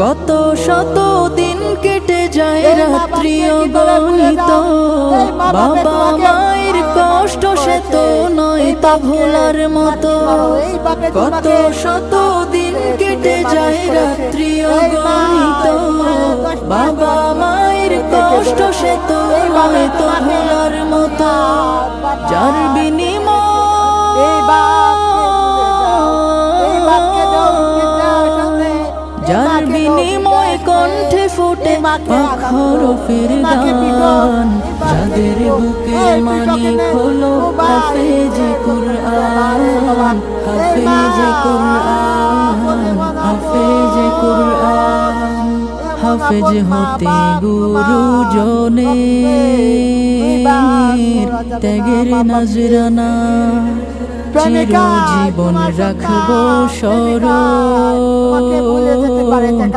কত শত দিন কেটে যায় রাত্রি অগণিত, বাবা মায়ের কষ্ট সে তো নয় তা ভোলার মতো। কত শত দিন কেটে যায় রাত্রি অগণিত, বাবা মায়ের কষ্ট সে তো নয় তো ভোলার মতো। যার যার বিনিময় কণ্ঠে ফুটে হরফের গান, যাদের বুকে মানিক হলো হাফেজে কুরআন, হাফেজে কুরআন, হাফেজে কুরআন। হাফেজ হতে গুরুজনের ত্যাগের নজরানা, চিরজীবন রাখবো স্মরণ।